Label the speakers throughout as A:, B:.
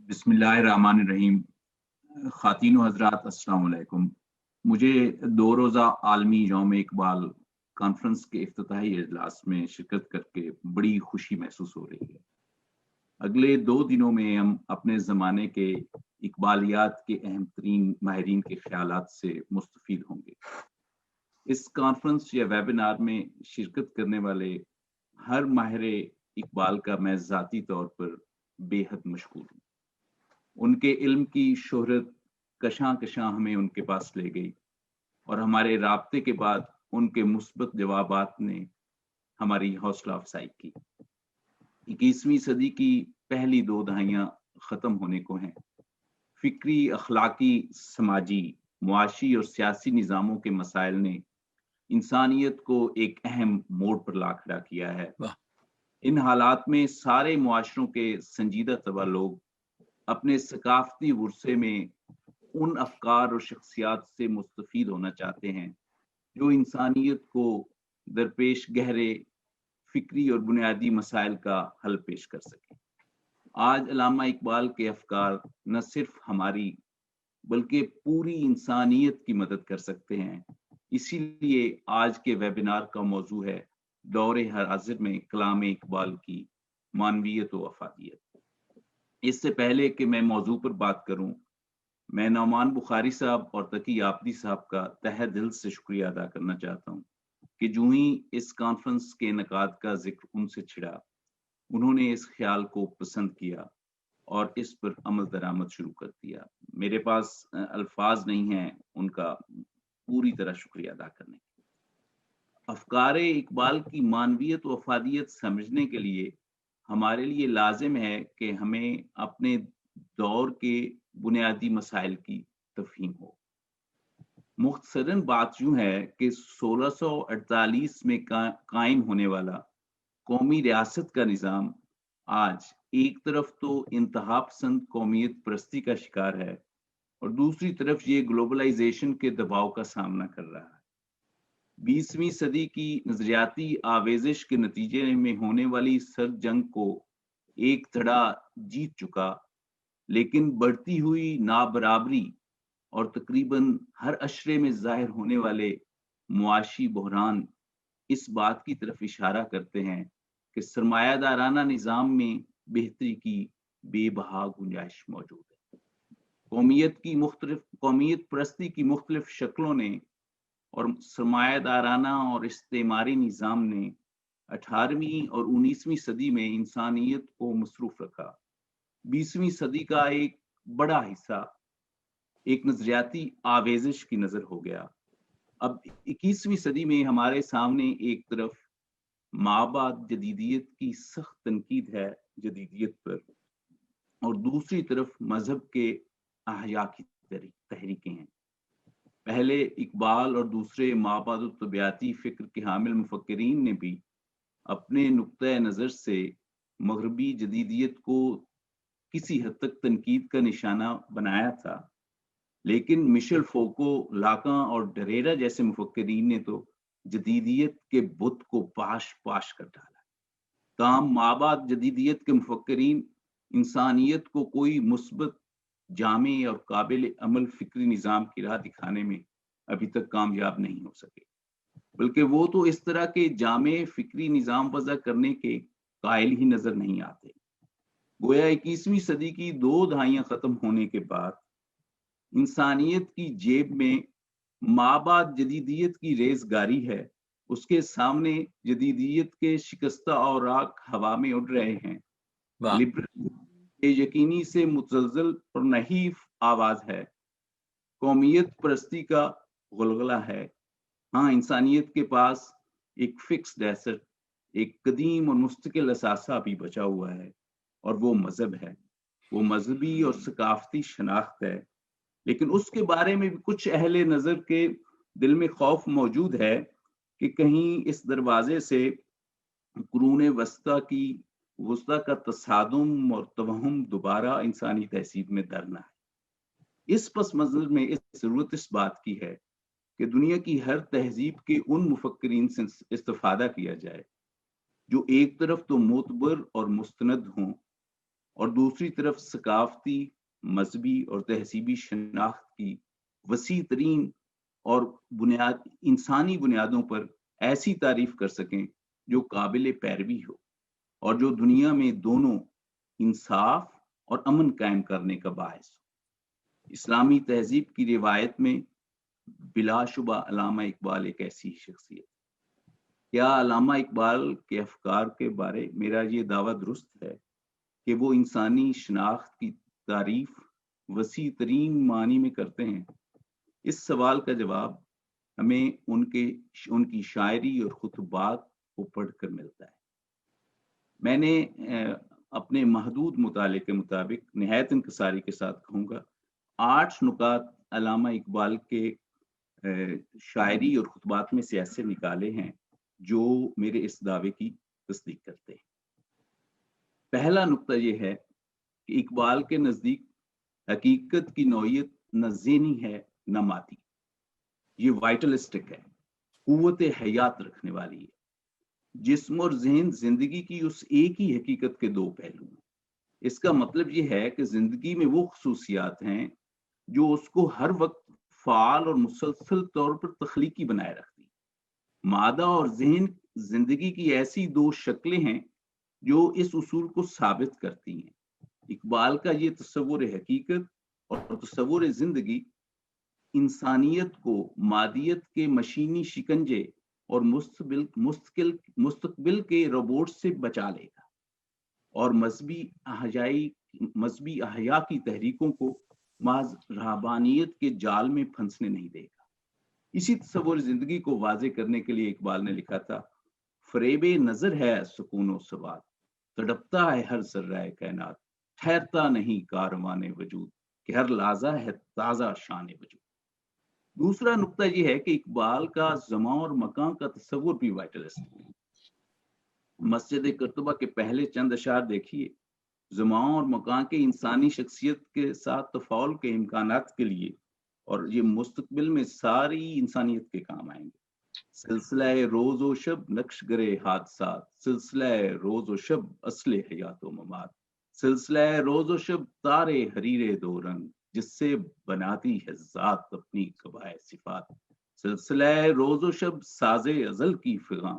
A: बिस्मिल्लाहिर्रहमानिर्रहीम। ख़ातीन व हज़रात, अस्सलाम वालेकुम। मुझे 2 रोज़ा आलमी यौम इकबाल कॉन्फ्रेंस के इफ्तिताही इजलास में शिरकत करके बड़ी खुशी महसूस हो रही है। अगले 2 दिनों में हम अपने ज़माने के इकबालियात के अहम तरीन माहिरीन के ख्यालात से मुस्तफ़ीद होंगे। इस कॉन्फ्रेंस या वेबिनार में शिरकत करने वाले हर माहिर इकबाल का मैं ज़ाती तौर पर बेहद मशकूर हूँ। उनके इल्म की शोहरत कशां कशां हमें उनके पास ले गई और हमारे राब्ते के बाद उनके मुस्बत जवाबात ने हमारी हौसला अफजाई की। 21वीं सदी की पहली 2 दहाइयां खत्म होने को हैं। फिक्री, अखलाकी, समाजी, मुआशी और सियासी निज़ामों के मसाइल ने इंसानियत को एक अहम मोड़ पर ला खड़ा किया है। इन हालात में सारे मुआशरों के संजीदा तबा लोग अपने सकाफती वुर्से में उन अफकार और शख्सियात से मुस्तफीद होना चाहते हैं जो इंसानियत को दरपेश गहरे फिक्री और बुनियादी मसाइल का हल पेश कर सके। आज अल्लामा इकबाल के अफकार न सिर्फ हमारी बल्कि पूरी इंसानियत की मदद कर सकते हैं। इसीलिए आज के वेबिनार का मौजू है दौरे हाजिर में कलाम इकबाल की मानवियत व अफादियत। इससे पहले कि मैं मौजू पर बात करूं, मैं नौमान बुखारी साहब और तकी आबदी साहब का तहे दिल से शुक्रिया अदा करना चाहता हूं कि जो ही इस कॉन्फ्रेंस के इनेकाद का जिक्र उनसे छिड़ा, उन्होंने इस ख्याल को पसंद किया और इस पर अमल दरामद शुरू कर दिया। मेरे पास अल्फाज नहीं हैं उनका पूरी तरह शुक्रिया अदा करने। अफकार इकबाल की मानवियत व अफादियत समझने के लिए हमारे लिए लाजिम है कि हमें अपने दौर के बुनियादी मसाइल की तफहीम हो। मुख्तसरन बात यूं है कि 1648 में कायम होने वाला कौमी रियासत का निज़ाम आज एक तरफ तो इंतहा पसंद कौमियत परस्ती का शिकार है और दूसरी तरफ ये ग्लोबलाइजेशन के दबाव का सामना कर रहा है। 20वीं सदी की नजरियाती आवेजिश के नतीजे में होने वाली सर्द जंग को एक धड़ा जीत चुका, लेकिन बढ़ती हुई नाबराबरी और तकरीबन हर अशरे में जाहिर होने वाले मुआशी बहरान इस बात की तरफ इशारा करते हैं कि सरमायादाराना निज़ाम में बेहतरी की बेबहा गुंजाइश मौजूद है। कौमियत परस्ती की मुख्तलिफ शक्लों ने और सरमायादाराना और इस्तेमारी निज़ाम ने 18वीं और 19वीं सदी में इंसानियत को मसरूफ रखा। 20वीं सदी का एक बड़ा हिस्सा एक नजरियाती आवेजिश की नजर हो गया। अब 21वीं सदी में हमारे सामने एक तरफ माबाद जदीदियत की सख्त तनकीद है जदीदियत पर और दूसरी तरफ मजहब के अहया की तहरीकें हैं। पहले इकबाल और दूसरे माबाद तबियाती फिक्र के हामिल मुफक्किरीन ने भी अपने नुक्ता नज़र से मगरबी जदीदियत को किसी हद तक तनकीद का निशाना बनाया था, लेकिन मिशेल फोको, लाकां और डरेरा जैसे मुफक्किरीन ने तो जदीदियत के बुत को पाश पाश कर डाला। ताम माबाद जदीदियत के मुफक्किरीन इंसानियत को कोई मुस्बत, जामे और काबिल अमल फिक्री निज़ाम की राह दिखाने में अभी तक कामयाब नहीं हो सके, बल्कि वो तो इस तरह के जामे फिक्री निज़ाम वज़ा करने के कायल ही नजर नहीं आते। गोया 21वीं सदी की 2 दहाइयां खत्म होने के बाद इंसानियत की जेब में माबाद जदीदियत की रेजगारी है, उसके सामने जदीदियत के शिकस्ता औराक हवा में उड़ रहे हैं। लिबरल यकीनी से मुतज़लज़ल और नहीफ आवाज है, कौमियत परस्ती का गुलगुला है। हाँ, इंसानियत के पास एक फिक्स्ड एसेट, एक कदीम और मुस्तकिल असासा भी बचा हुआ है और वो मजहब है। वो मजहबी और सकाफती शनाख्त है, लेकिन उसके बारे में भी कुछ अहले नजर के दिल में खौफ मौजूद है कि कहीं इस दरवाजे से कुरूने वस्ता का तसादुम और तवहम दोबारा इंसानी तहसीब में दर न है। इस पस मंजर में जरूरत इस बात की है कि दुनिया की हर तहजीब के उन मुफक्किरीन से इस्तिफादा किया जाए जो एक तरफ तो मोतबर और मुस्तनद हों اور دوسری طرف ثقافتی، مذہبی اور تہذیبی شناخت کی وسیع ترین اور انسانی بنیادوں پر ایسی تعریف کر سکیں جو قابل پیروی ہو اور جو دنیا میں دونوں انصاف اور امن قائم کرنے کا باعث ہو۔ اسلامی تہذیب کی روایت میں بلا شبہ علامہ اقبال ایک ایسی شخصیت۔ کیا علامہ اقبال کے افکار کے بارے میرا یہ دعویٰ درست ہے کہ وہ انسانی شناخت کی تعریف وسیع ترین معنی میں کرتے ہیں؟ اس سوال کا جواب ہمیں ان کی شاعری اور خطبات کو پڑھ کر ملتا ہے۔ میں نے اپنے محدود مطالعے کے مطابق نہایت انکساری کے ساتھ کہوں گا 8 نکات علامہ اقبال کے شاعری اور خطبات میں سے ایسے نکالے ہیں جو میرے اس دعوے کی تصدیق کرتے ہیں۔ پہلا نقطہ یہ ہے کہ اقبال کے نزدیک حقیقت کی نوعیت نہ ذہنی ہے نہ مادی، یہ وائٹلسٹک ہے، قوت حیات رکھنے والی ہے۔ جسم اور ذہن زندگی کی اس ایک ہی حقیقت کے دو پہلو ہیں۔ اس کا مطلب یہ ہے کہ زندگی میں وہ خصوصیات ہیں جو اس کو ہر وقت فعال اور مسلسل طور پر تخلیقی بنائے رکھتی ہیں۔ مادہ اور ذہن زندگی کی ایسی دو شکلیں ہیں جو اس اصول کو ثابت کرتی ہیں۔ اقبال کا یہ تصور حقیقت اور تصور زندگی انسانیت کو مادیت کے مشینی شکنجے اور مستقبل کے روبوٹ سے بچا لے گا اور مذہبی احیا کی تحریکوں کو محض رہبانیت کے جال میں پھنسنے نہیں دے گا۔ اسی تصور زندگی کو واضح کرنے کے لیے اقبال نے لکھا تھا، فریب نظر ہے سکون و ثبات، تڑپتا ہے ہر ذرہ کائنات، ٹھہرتا نہیں کاروان وجود کہ ہر لحظہ ہے تازہ شان وجود۔ دوسرا نقطہ یہ ہے کہ اقبال کا زمان اور مکان کا تصور بھی وائٹلسٹ ہے۔ مسجد قرطبہ کے پہلے چند اشعار دیکھیے، زمان اور مکان کے انسانی شخصیت کے ساتھ تفاعل کے امکانات کے لیے اور یہ مستقبل میں ساری انسانیت کے کام آئیں گے۔ سلسلہ روز و شب نقش گرے حادثات، سلسلہ روز و شب اصل حیات و ممات، سلسلہ روز و شب تارے حریر دو رنگ جس سے بناتی ہے ذات اپنی قبائے صفات، سلسلہ روز و شب ساز ازل کی فغاں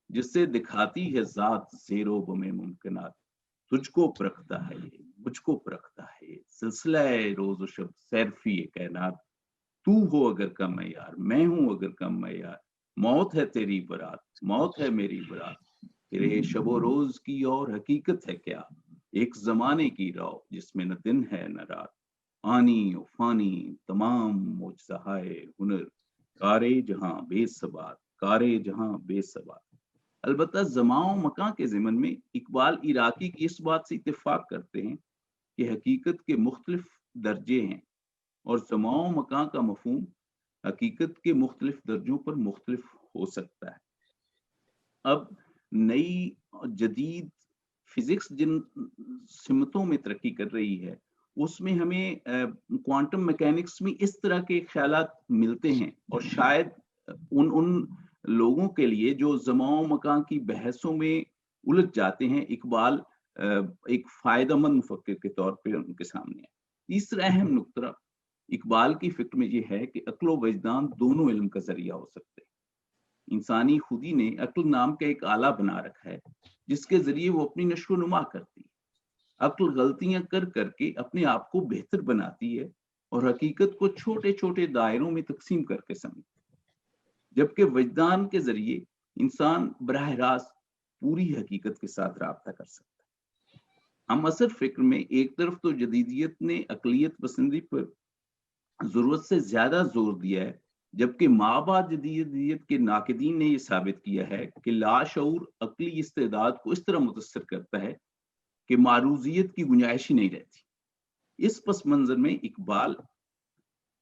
A: جس سے دکھاتی ہے ذات زیر و بم ممکنات، تجھ کو پرکھتا ہے یہ مجھ کو پرکھتا ہے یہ سلسلہ روز و شب سیرفی کائنات، تو ہو اگر کم معیار میں ہوں اگر کم معیار، موت ہے تیری برات موت ہے میری برات، تیرے شب و روز کی اور حقیقت ہے کیا، ایک زمانے کی رو جس میں نہ دن ہے نہ رات، آنی و فانی تمام معجزہائے ہنر، کارے جہاں بے ثبات کارے جہاں بے ثبات۔ البتہ زمان و مکان کے ضمن میں اقبال عراقی کی اس بات سے اتفاق کرتے ہیں کہ حقیقت کے مختلف درجے ہیں اور زمان و مکان کا مفہوم حقیقت کے مختلف درجوں پر مختلف ہو سکتا ہے۔ اب نئی جدید فزکس جن سمتوں میں ترقی کر رہی ہے اس میں ہمیں کوانٹم میکینکس میں اس طرح کے خیالات ملتے ہیں، اور شاید ان لوگوں کے لیے جو زمان و مکان کی بحثوں میں الجھ جاتے ہیں اقبال ایک فائدہ مند مفکر کے طور پہ ان کے سامنے ہے۔ تیسرا اہم نقطہ اقبال کی فکر میں یہ ہے کہ عقل و وجدان دونوں علم کا ذریعہ ہو سکتے ہیں۔ انسانی خودی نے عقل نام کا ایک آلہ بنا رکھا ہے جس کے ذریعے وہ اپنی نشو و نما کرتی ہے۔ عقل غلطیاں کر کر کے اپنے آپ کو بہتر بناتی ہے اور حقیقت کو چھوٹے چھوٹے دائروں میں تقسیم کر کے سمجھتی ہے، جبکہ وجدان کے ذریعے انسان براہ راست پوری حقیقت کے ساتھ رابطہ کر سکتا ہے۔ ہم اثر فکر میں ایک طرف تو جدیدیت نے عقلیت پسندی پر ضرورت سے زیادہ زور دیا ہے، جبکہ مابعد جدیدیت کے ناقدین نے یہ ثابت کیا ہے کہ لاشعور عقلی استعداد کو اس طرح متاثر کرتا ہے کہ معروضیت کی گنجائش ہی نہیں رہتی۔ اس پس منظر میں اقبال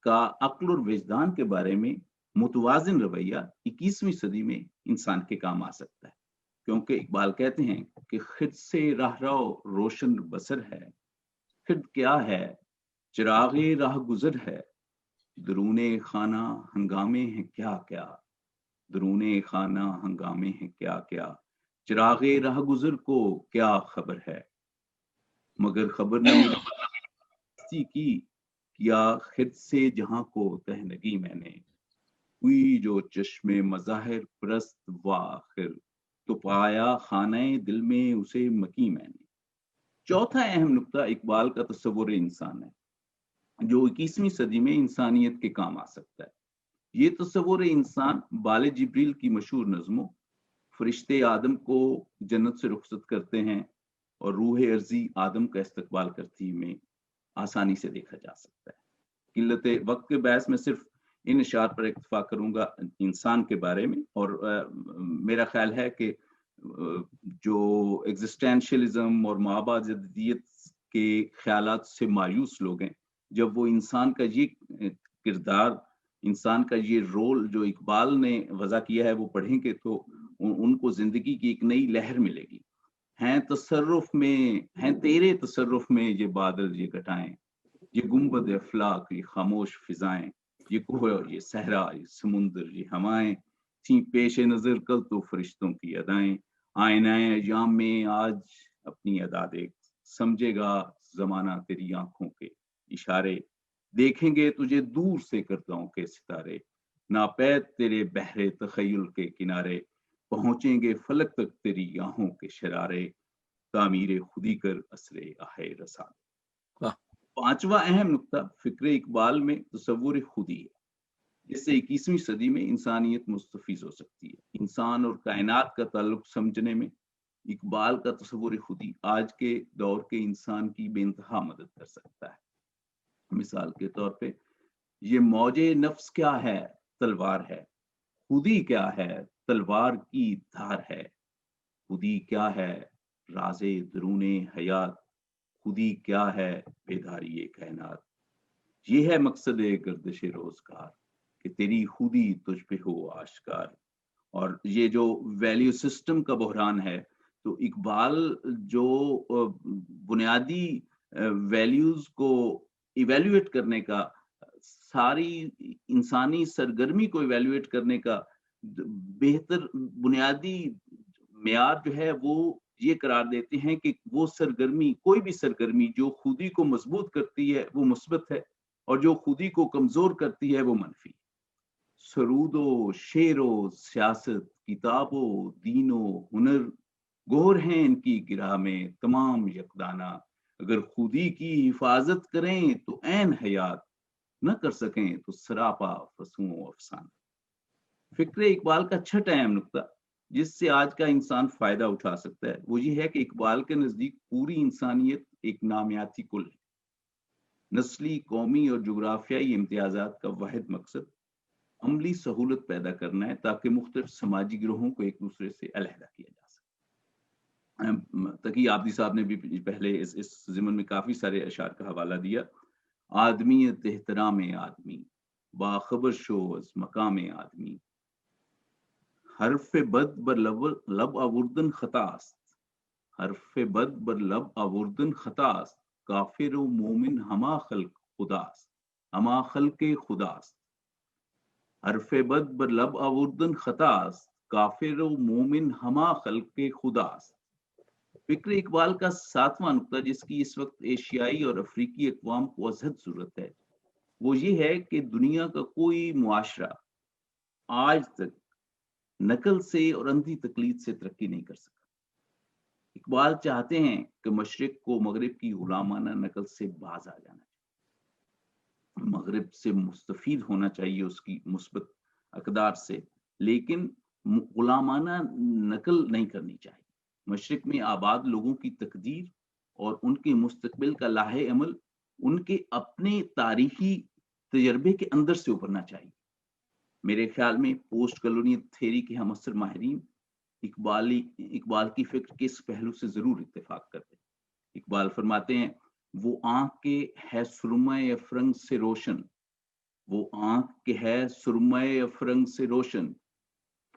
A: کا عقل اور وجدان کے بارے میں متوازن رویہ 21ویں صدی میں انسان کے کام آ سکتا ہے، کیونکہ اقبال کہتے ہیں کہ خود سے راہ رو روشن بسر ہے، خود کیا ہے چراغ راہ گزر ہے، درون خانہ ہنگامے ہیں کیا کیا، درون خانہ ہنگامے ہیں کیا کیا، چراغ راہ گزر کو کیا خبر ہے۔ मगर खबर न मिली की किया खिद से जहां को तहनगी मैंने, हुई जो चश्मे मज़ाहिर परस्त व आखिर, तो पाया खाने दिल में उसे मकी मैंने। चौथा अहम नुक्ता इकबाल का तस्वुर इंसान है जो 21वीं सदी में इंसानियत के काम आ सकता है। ये तस्वुर इंसान बाले जिब्रील की मशहूर नज़्मों फरिश्ते आदम को जन्नत से रुखसत करते हैं और रूह अर्जी आदम का इस्तकबाल करती में आसानी से देखा जा सकता है। किल्लत वक्त के बहस में सिर्फ इन इशार पर इक्तफा करूंगा इंसान के बारे में, और मेरा ख्याल है कि जो एग्जिस्टेंशियलिज्म और माबा जदीदियत के ख्यालात से मायूस लोग हैं, जब वो इंसान का ये किरदार, इंसान का ये रोल जो इकबाल ने वज़ा किया है वो पढ़ेंगे तो उनको जिंदगी की एक नई लहर मिलेगी। हैं तसर्रुफ में, हैं तेरे तसर्रुफ में ये बादल ये घटाएं, ये गुंबद अफलाक ये खामोश फिजाएं, ये कोह ये सहरा ये समुंदर ये हवाएं, थी पेश नजर कल तो फरिश्तों की अदाएं, आईनाए अयाम में आज अपनी अदा देख, समझेगा जमाना तेरी आंखों के इशारे, देखेंगे तुझे दूर से करताओं के सितारे, नापैद तेरे बहरे तखय्युल के किनारे, पहुंचेंगे फलक तक तेरी आहों के शरारे, तामीरे खुदी कर असरे आहे रसा। पांचवा अहम नुक्ता फिक्र इकबाल में तस्वुर खुदी है, जिससे 21वीं सदी में इंसानियत मुस्तफीज हो सकती है। इंसान और कायनात का ताल्लुक समझने में इकबाल का तस्वुर खुदी आज के दौर के इंसान की बेइंतहा मदद कर सकता है। मिसाल के तौर पे ये मौजे नफ्स क्या है, तलवार है, खुदी क्या है, तलवार की धार है, खुदी क्या है, राज़े दरूने हयात, खुदी क्या है, बेदारी कायनात, ये है मकसद गर्दिश रोजगार कि तेरी खुदी तुझ पे हो आश्कार। और ये जो वैल्यू सिस्टम का बहरान है, तो इकबाल जो बुनियादी वैल्यूज को इवेल्युएट करने का, सारी इंसानी सरगर्मी को इवेल्युएट करने का बेहतर बुनियादी मेयार जो है वो ये करार देते हैं कि वो सरगर्मी, कोई भी सरगर्मी जो खुदी को मजबूत करती है वो मुस्बत है, और जो खुदी को कमजोर करती है वो मनफी। सरूदो शेरो सियासत किताबो दीनो हुनर, गोर हैं इनकी गिरा में तमाम यकदाना, अगर खुदी की हिफाजत करें तो ऐन हयात, न कर सकें तो सरापा फसूं अफसाना। फिक्र इकबाल का छठा अहम नुक्ता जिससे आज का इंसान फायदा उठा सकता है वो ये है कि इकबाल के नजदीक पूरी इंसानियत एक नामियाती कुल है। नस्ली, कौमी और जुग्राफियाई इम्तियाजात का वाहिद मकसद अमली सहूलत पैदा करना है ताकि मुख्तलिफ समाजी गिरोहों को एक दूसरे से अलहदा किया जा सके। तकी आबदी साहब ने भी पहले इस ज़िमन में काफी सारे अशार का हवाला दिया। आदमियत एहतराम आदमी, बाखबर शो अज़ मकाम आदमी, हर्फ बद बर लब आवर्दन खतास्त, हर्फ बद बर लब आवर्दन खतास्त, काफिर व मोमिन हमा खल्क खुदास्त, हमा खल्के खुदास्त, हर्फ बद बर लब आवर्दन खतास्त, काफिर व मोमिन हमा खल्के खुदास्त। फिक्र इकबाल का सातवां नुक्ता जिसकी इस वक्त एशियाई और अफ्रीकी अक़वाम को अज़हद जरूरत है वो ये है कि दुनिया का कोई मुआशरा आज तक नकल से और अंधी तकलीद से तरक्की नहीं कर सका। इकबाल चाहते हैं कि मशरिक को मगरिब की गुलामाना नकल से बाज आ जाना चाहिए, मगरिब से मुस्तफीद होना चाहिए उसकी मुस्बत अकदार से, लेकिन गुलामाना नकल नहीं करनी चाहिए। मशरिक में आबाद लोगों की तकदीर और उनके मुस्तकबिल का लाहे अमल उनके अपने तारीखी तजर्बे के अंदर से उभरना चाहिए। मेरे ख्याल में पोस्ट कॉलोनियल थ्योरी के हम असर माहिरीन इकबाल की फिक्र के इस पहलू से जरूर इत्तेफाक करते हैं। इकबाल फरमाते हैं, वो आंख के है सुरमय अफरंग से रोशन, वो आंख के है सुरमय अफरंग से रोशन,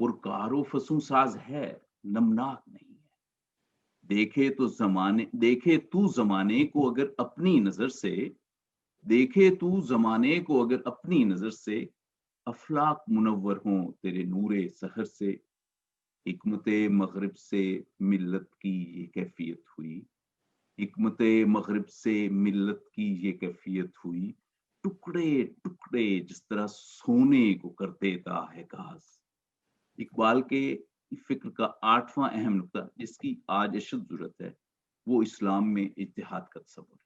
A: पुरकारो फसू साज है नमनाक नहीं है, देखे तू जमाने को अगर अपनी नजर से, देखे तू जमाने को अगर अपनी नजर से, अफलाक मुनव्वर हों तेरे नूरे सहर से, हिकमत मगरिब से मिल्लत की ये कैफियत हुई, حکمت مغرب سے ملت کی یہ کیفیت ہوئی، ٹکڑے ٹکڑے جس طرح سونے کو کر دیتا ہے گھاس۔ اقبال کے فکر کا 8واں اہم نقطہ جس کی آج اشد ضرورت ہے وہ اسلام میں اتحاد کا تصور ہے۔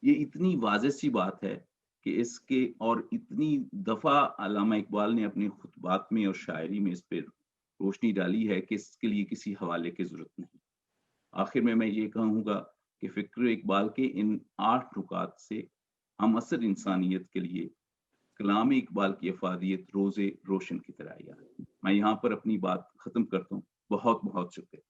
A: یہ اتنی واضح سی بات ہے کہ اس کے اور اتنی دفعہ علامہ اقبال نے اپنے خطبات میں اور شاعری میں اس پہ روشنی ڈالی ہے کہ اس کے لیے کسی حوالے کی ضرورت نہیں۔ آخر میں یہ کہوں گا کہ فکر اقبال کے ان 8 نکات سے ہم عصر انسانیت کے لیے کلام اقبال کی افادیت روزے روشن کی طرح آیا ہے۔ میں یہاں پر اپنی بات ختم کرتا ہوں۔ بہت بہت شکریہ۔